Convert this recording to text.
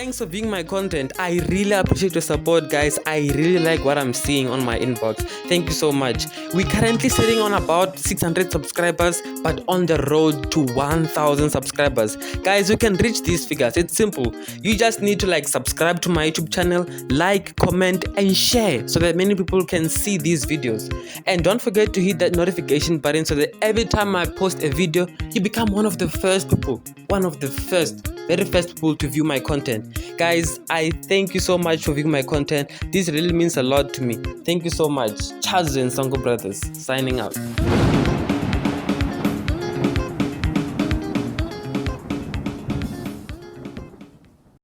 Thanks for viewing my content. I really appreciate your support, guys. I really like what I'm seeing on my inbox. Thank you so much. We're currently sitting on about 600 subscribers, but on the road to 1000 subscribers. Guys, you can reach these figures. It's simple. You just need to subscribe to my YouTube channel, comment, and share so that many people can see these videos. And don't forget to hit that notification button so that every time I post a video, you become one of the first people, very first people to view my content. Guys, I thank you so much for viewing my content. This really means a lot to me. Thank you so much. Charles and Sango Brothers signing out.